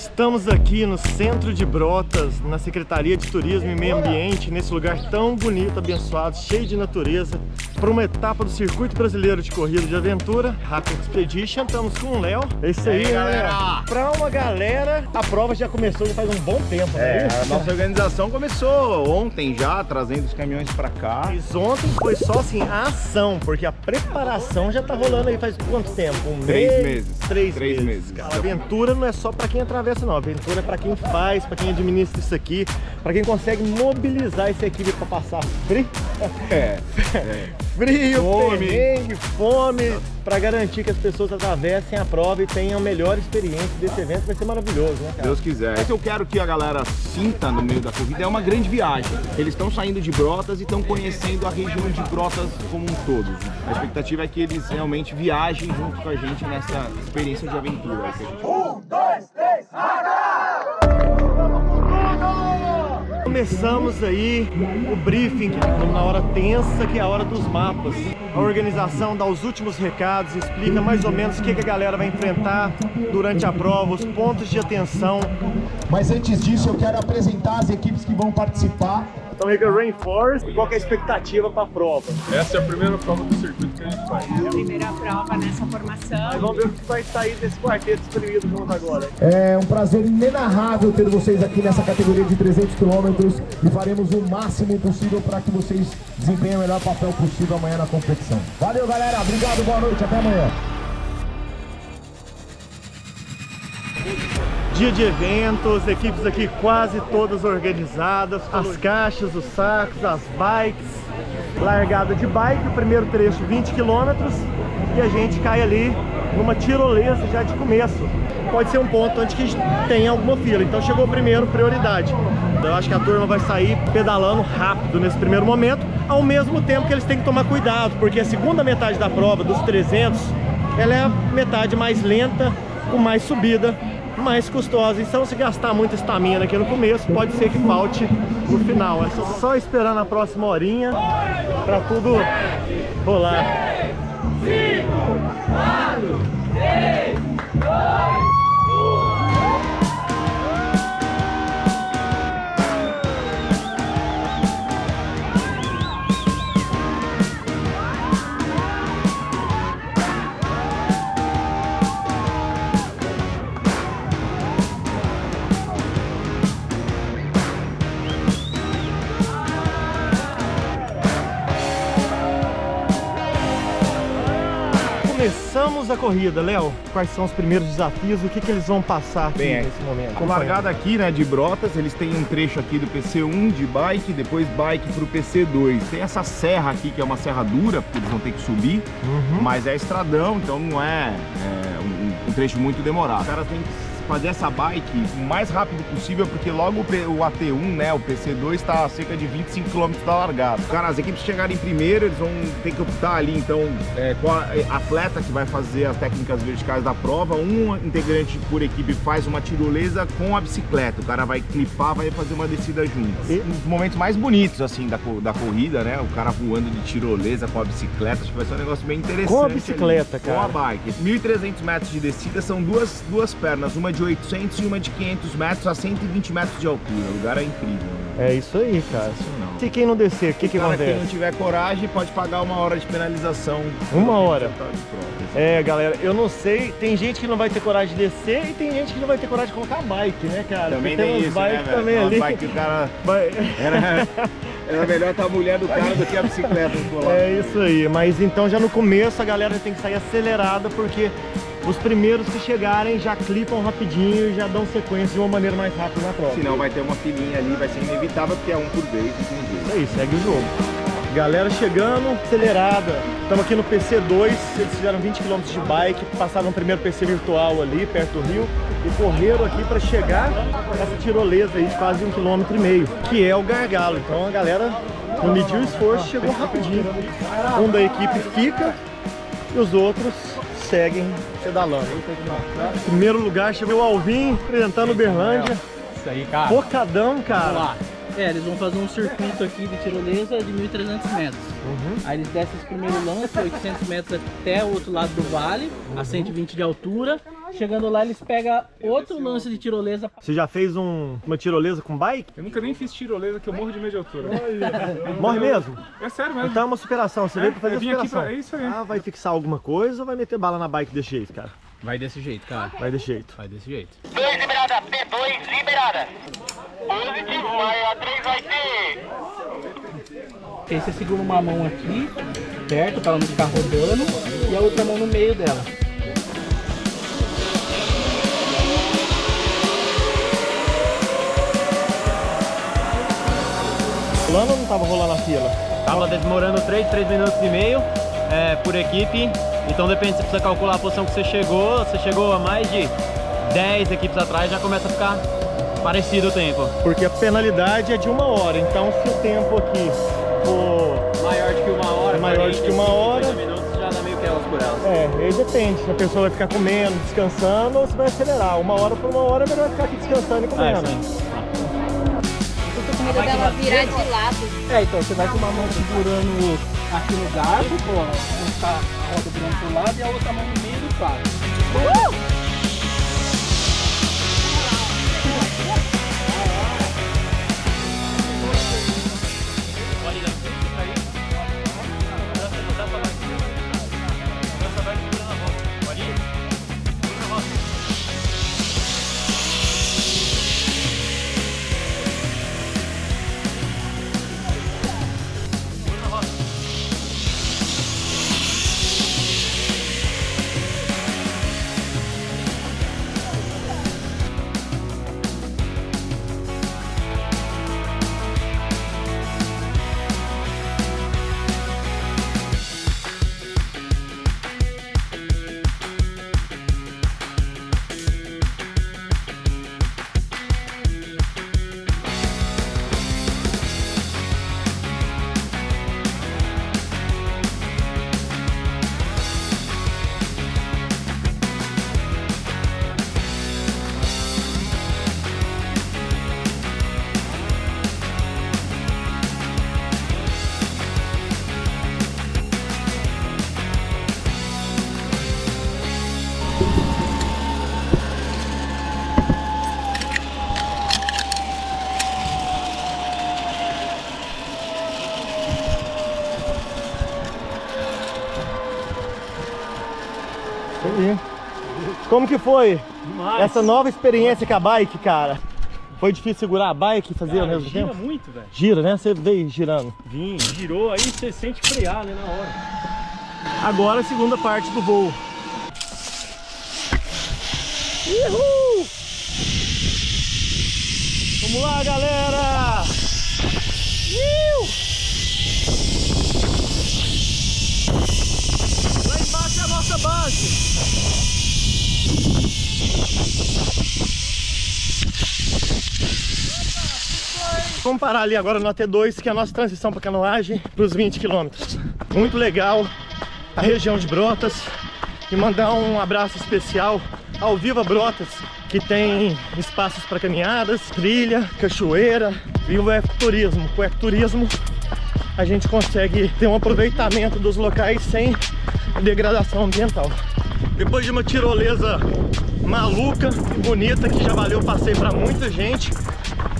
Estamos aqui no centro de Brotas, na Secretaria de Turismo e Meio Ambiente, nesse lugar tão bonito, abençoado, cheio de natureza, para uma etapa do Circuito Brasileiro de Corrida de Aventura, Rapid Expedition. Estamos com o Léo. É isso aí, galera. Para uma galera, a prova já começou já faz um bom tempo, né? A nossa organização começou ontem já, trazendo os caminhões para cá. Mas ontem foi só assim, a ação, porque a preparação já tá rolando aí faz quanto tempo? Um mês? 3 meses. 3 meses, cara. A aventura não é só para quem atravessa, não. A aventura é para quem faz, para quem administra isso aqui, para quem consegue mobilizar essa equipe para passar frio. Frio, perrengue, fome, para garantir que as pessoas atravessem a prova e tenham a melhor experiência desse evento. Vai ser maravilhoso, né, cara? Deus quiser. O que eu quero que a galera sinta no meio da corrida é uma grande viagem. Eles estão saindo de Brotas e estão conhecendo a região de Brotas como um todo. A expectativa é que eles realmente viajem junto com a gente nessa experiência de aventura. 1, 2, 3, Começamos aí o briefing, na hora tensa, que é a hora dos mapas. A organização dá os últimos recados, explica mais ou menos o que a galera vai enfrentar durante a prova, os pontos de atenção. Mas antes disso eu quero apresentar as equipes que vão participar. Então, Rainforest, e qual que é a expectativa para a prova? Essa é a primeira prova do circuito que a gente faz. Primeira prova nessa formação. Vamos ver o que vai sair desse quarteto espremido junto agora. É um prazer inenarrável ter vocês aqui nessa categoria de 300 km e faremos o máximo possível para que vocês desempenhem o melhor papel possível amanhã na competição. Valeu, galera. Obrigado, boa noite. Até amanhã. Dia de eventos, equipes aqui quase todas organizadas, as caixas, os sacos, as bikes, largada de bike, o primeiro trecho 20 km e a gente cai ali numa tirolesa já de começo. Pode ser um ponto onde que tem alguma fila, então chegou primeiro, prioridade. Eu acho que a turma vai sair pedalando rápido nesse primeiro momento, ao mesmo tempo que eles têm que tomar cuidado, porque a segunda metade da prova, dos 300, ela é a metade mais lenta, com mais subida, mais custosa. Então, se gastar muita estamina aqui no começo, pode ser que falte no final. É só esperar na próxima horinha para tudo rolar. 5, 4, 3, 2, 1. Começamos a corrida, Léo. Quais são os primeiros desafios? O que eles vão passar aqui nesse momento? A largada aqui, né, de Brotas, eles têm um trecho aqui do PC1 de bike, depois bike pro PC2. Tem essa serra aqui, que é uma serra dura, porque eles vão ter que subir, mas é estradão, então não é, um trecho muito demorado. Os caras têm que fazer essa bike o mais rápido possível, porque logo o AT1, né, o PC2 está a cerca de 25 km da largada. Cara, as equipes chegarem primeiro, eles vão ter que optar ali, então, com a atleta que vai fazer as técnicas verticais da prova, um integrante por equipe faz uma tirolesa com a bicicleta, o cara vai clipar, vai fazer uma descida junto. E um dos momentos mais bonitos, assim, da corrida, né, o cara voando de tirolesa com a bicicleta, acho que vai ser um negócio bem interessante. Com a bicicleta, ali, cara. Com a bike. 1.300 metros de descida, são duas pernas, uma de 800 e uma de 500 metros a 120 metros de altura. O lugar é incrível. É isso aí, cara. Se quem não descer, o que acontece? Quem não tiver coragem pode pagar 1 hora de penalização. 1 hora? Galera, eu não sei. Tem gente que não vai ter coragem de descer e tem gente que não vai ter coragem de colocar a bike, né, cara? Também tem tem isso, bike né, também ali. Bike, o cara... Era melhor estar a mulher do cara do que a bicicleta. É isso aí. Mas então já no começo a galera tem que sair acelerada, porque os primeiros que chegarem já clipam rapidinho e já dão sequência de uma maneira mais rápida na prova. Senão vai ter uma filinha ali, vai ser inevitável, porque é um por vez. Isso aí, segue o jogo. Galera chegando, acelerada. Estamos aqui no PC2, eles fizeram 20 km de bike, passaram no primeiro PC virtual ali, perto do rio, e correram aqui para chegar nessa tirolesa aí de quase 1,5 km, que é o gargalo. Então a galera não mediu o esforço, chegou rapidinho. Um da equipe fica e os outros seguem pedalando. Em primeiro lugar chegou o Alvin, apresentando Uberlândia. Isso aí, cara. Focadão, cara. Vamos lá. Eles vão fazer um circuito aqui de tirolesa de 1.300 metros. Aí eles descem esse primeiro lance, 800 metros até o outro lado do vale, a 120 de altura. Chegando lá, eles pegam outro lance de tirolesa. Você já fez uma tirolesa com bike? Eu nunca nem fiz tirolesa, que eu morro de medo de altura. Morre mesmo? É sério mesmo. Então é uma superação, você veio pra fazer eu vim aqui superação. pra... É isso aí. Ah, vai fixar alguma coisa ou vai meter bala na bike desse jeito, cara? Vai desse jeito, cara. Vai desse jeito. Vai desse jeito. 2 liberada, P2 liberada. Positivo, a 3 vai ter. Aí você segura uma mão aqui, perto, pra ela não ficar rodando, e a outra mão no meio dela. Rolando ou não tava rolando a fila? Tava demorando 3 minutos e meio por equipe. Então depende, você precisa calcular a posição que você chegou a mais de 10 equipes atrás, já começa a ficar parecido o tempo. Porque a penalidade é de 1 hora, então se o tempo aqui for Maior de que 1 hora, maior de que 1 hora, 50 minutos já dá meio que elas por elas. aí depende, se a pessoa vai ficar comendo, descansando ou se vai acelerar. 1 hora por 1 hora é melhor ficar aqui descansando e comendo. Eu tô com medo dela virar de lado. Então você vai com uma mão segurando aqui no garfo, vou ficar a roda virando pro lado e a outra mão no meio do quadro. Como que foi essa nova experiência com a bike, cara? Foi difícil segurar a bike e fazer ao mesmo tempo? Gira muito, velho. Gira, né? Você veio girando. Vim, girou, aí você sente frear, né, na hora. Agora a segunda parte do voo. Uhul! Vamos lá, galera! Lá embaixo é a nossa base. Vamos parar ali agora no AT2, que é a nossa transição para canoagem para os 20 km. Muito legal a região de Brotas. E mandar um abraço especial ao Viva Brotas, que tem espaços para caminhadas, trilha, cachoeira e o ecoturismo. Com o ecoturismo a gente consegue ter um aproveitamento dos locais sem degradação ambiental. Depois de uma tirolesa maluca e bonita, que já valeu o passeio para muita gente,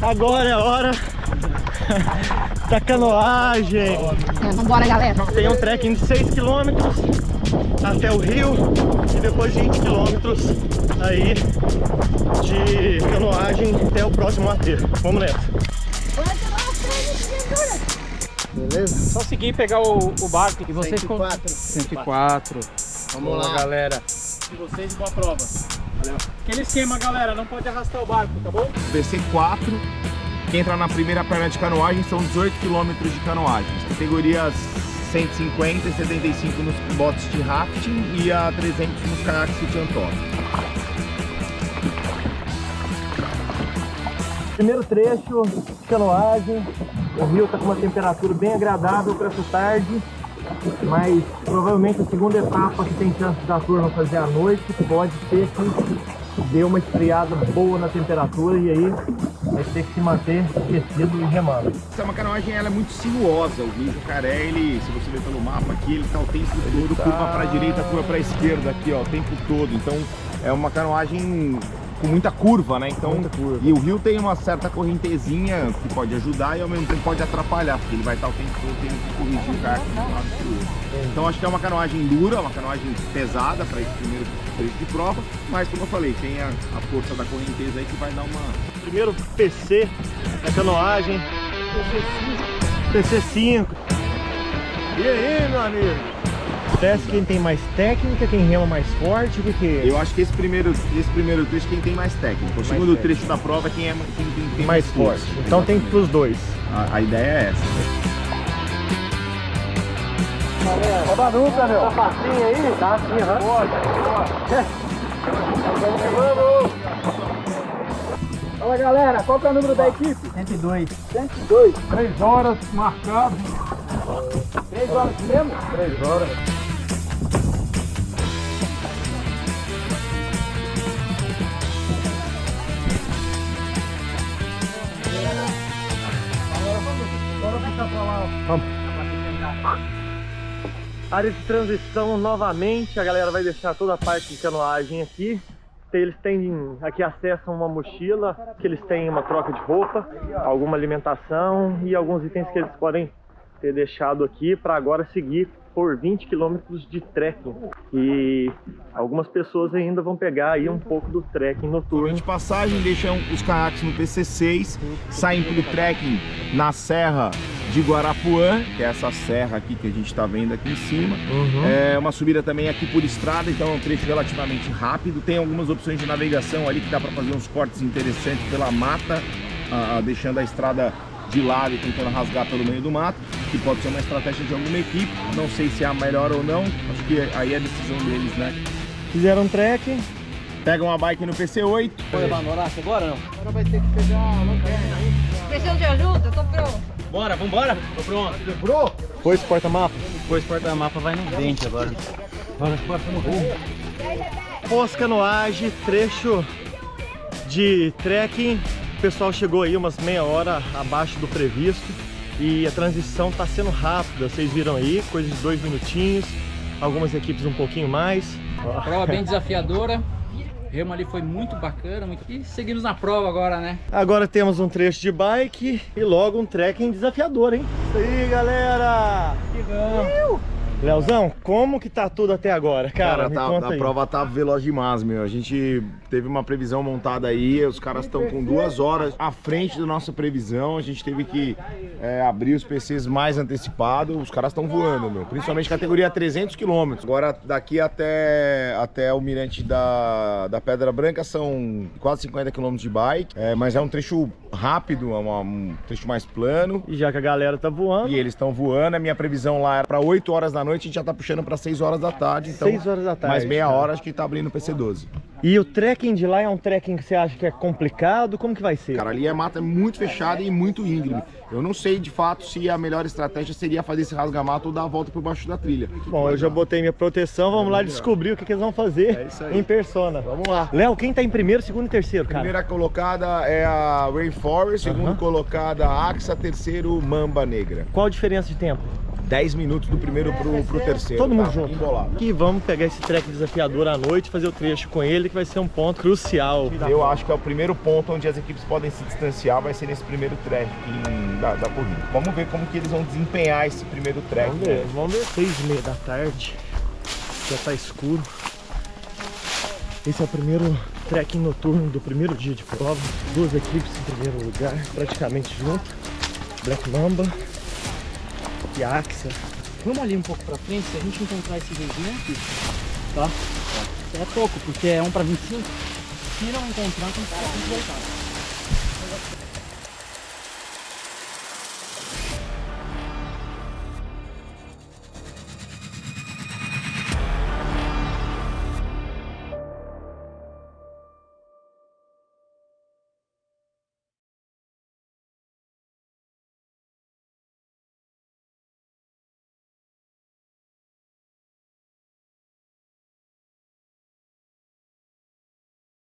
agora é a hora da canoagem. Vambora, galera. Tem um trekking de 6 km até o rio e depois 20 km aí de canoagem até o próximo AT. Vamos nessa. Beleza? Só seguir e pegar o barco. E vocês 104. 104. Vamos lá, galera. E vocês, boa prova. Valeu. Aquele esquema, galera, não pode arrastar o barco, tá bom? PC4, quem entrar na primeira perna de canoagem são 18 km de canoagem. Categorias 150 e 75 nos botes de rafting e a 300 nos caiaques de Antônio. Primeiro trecho de canoagem. O rio está com uma temperatura bem agradável para essa tarde, mas provavelmente a segunda etapa que tem chance da turma fazer à noite pode ser que deu uma esfriada boa na temperatura e aí vai ter que se manter aquecido e remando. Essa é uma canoagem, ela é muito sinuosa. O Rio Jacaré, ele, se você ver pelo mapa aqui, ele tá o tempo todo, curva para a direita, curva para a esquerda aqui, ó, o tempo todo. Então é uma canoagem com muita curva, né? Então, e o rio tem uma certa correntezinha que pode ajudar e ao mesmo tempo pode atrapalhar, porque ele vai estar o tempo todo tendo que corrigir o carro de um lado pro outro. Então acho que é uma canoagem dura, uma canoagem pesada para esse primeiro trecho de prova, mas como eu falei, tem a força da correnteza aí que vai dar uma... Primeiro PC da canoagem, PC5. E aí, meu amigo? Teste quem tem mais técnica, quem rema mais forte, porque... Eu acho que esse primeiro trecho quem tem mais técnica. O segundo trecho da prova é quem tem mais forte. Então tem pros dois. A ideia é essa. Ó, bagunça, meu. Tá facinho aí? Tá assim, aham. Vamos! Fala galera, qual que é o número da equipe? 102. 102. 3 horas marcado. 3 horas mesmo? 3 horas. Vamos. Área de transição novamente, a galera vai deixar toda a parte de canoagem aqui. Eles têm aqui acesso a uma mochila, que eles têm uma troca de roupa, alguma alimentação e alguns itens que eles podem ter deixado aqui para agora seguir por 20 km de trekking. E algumas pessoas ainda vão pegar aí um pouco do trekking noturno. De passagem, deixam os caiaques no PC6, saem para o trekking na Serra de Guarapuã, que é essa serra aqui que a gente está vendo aqui em cima. É uma subida também aqui por estrada, então é um trecho relativamente rápido. Tem algumas opções de navegação ali que dá para fazer uns cortes interessantes pela mata, deixando a estrada de lado e tentando rasgar pelo meio do mato, que pode ser uma estratégia de alguma equipe. Não sei se é a melhor ou não, acho que aí é a decisão deles, né? Fizeram um trekking. Pegam a bike no PC8. Vou levar no Horácio agora ou não? Agora vai ter que pegar a lanterna aí. Precisam de ajuda? Tô pronto. Bora, vambora? Tô pronto. Lembrou? Foi esse porta-mapa? Depois porta-mapa vai no dente agora. Bora no rumo. Pós-canoagem, trecho de trekking. O pessoal chegou aí umas meia hora abaixo do previsto e a transição está sendo rápida, vocês viram aí, coisa de 2 minutinhos, algumas equipes um pouquinho mais. Prova bem desafiadora, o remo ali foi muito bacana, e seguimos na prova agora, né? Agora temos um trecho de bike e logo um trekking desafiador, hein? Isso aí, galera! Chegamos! Leozão, como que tá tudo até agora, cara? Me conta A aí. prova tá veloz demais, meu. A gente teve uma previsão montada aí, os caras estão com 2 horas à frente da nossa previsão. A gente teve que abrir os PCs mais antecipados. Os caras estão voando, meu. Principalmente categoria 300 km. Agora daqui até o mirante da Pedra Branca são quase 50 km de bike, mas é um trecho rápido, é um trecho mais plano. E já que a galera tá voando. E eles estão voando, a minha previsão lá era para 8 horas da noite, a gente já tá puxando para 6 horas da tarde. Então, 6 horas da tarde. mais meia hora acho que tá abrindo o PC12. E o trekking de lá é um trekking que você acha que é complicado? Como que vai ser? Cara, ali a mata é muito fechada e muito íngreme. Eu não sei de fato se a melhor estratégia seria fazer esse rasga-mato ou dar a volta por baixo da trilha. Bom, eu já botei minha proteção, vamos lá descobrir o que eles vão fazer em persona. Vamos lá. Léo, quem tá em primeiro, segundo e terceiro, cara? Primeira colocada é a Rainforest, segundo colocada a Axa, terceiro Mamba Negra. Qual a diferença de tempo? 10 minutos do primeiro pro terceiro. Todo mundo tá? junto. Embolado. E vamos pegar esse trek desafiador à noite, fazer o trecho com ele, que vai ser um ponto crucial. Eu acho que é o primeiro ponto onde as equipes podem se distanciar, vai ser nesse primeiro trecho da corrida. Vamos ver como que eles vão desempenhar esse primeiro trecho. Vamos ver. 6h30 da tarde, já tá escuro. Esse é o primeiro trekking noturno do primeiro dia de prova. 2 equipes em primeiro lugar, praticamente junto. Black Mamba e Axa. Vamos ali um pouco pra frente, se a gente encontrar esse vizinho aqui, tá? É pouco, porque é 1 para 25. Se não encontrar, tem que voltar.